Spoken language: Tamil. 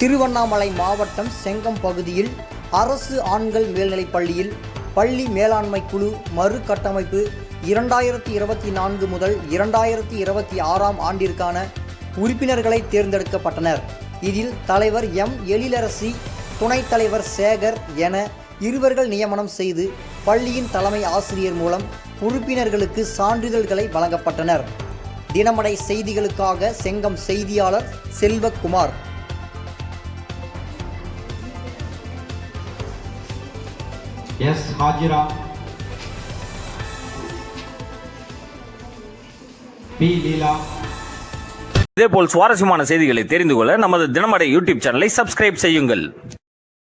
திருவண்ணாமலை மாவட்டம் செங்கம் பகுதியில் அரசு ஆண்கள் மேல்நிலைப் பள்ளியில் பள்ளி மேலாண்மை குழு மறுகட்டமைப்பு 2024 முதல் 2026 ஆண்டிற்கான உறுப்பினர்களை தேர்ந்தெடுக்கப்பட்டனர். இதில் தலைவர் எம். எழிலரசி, துணைத் தலைவர் சேகர் என இருவர்கள் நியமனம் செய்து பள்ளியின் தலைமை ஆசிரியர் மூலம் உறுப்பினர்களுக்கு சான்றிதழ்களை வழங்கப்பட்டனர். தினமடை செய்திகளுக்காக செங்கம் செய்தியாளர் செல்வகுமார். எஸ் ஹாஜிரா, பி லீலா. இதேபோல் சுவாரஸ்யமான செய்திகளை தெரிந்து கொள்ள நமது தினமடை யூடியூப் சேனலை சப்ஸ்கிரைப் செய்யுங்கள்.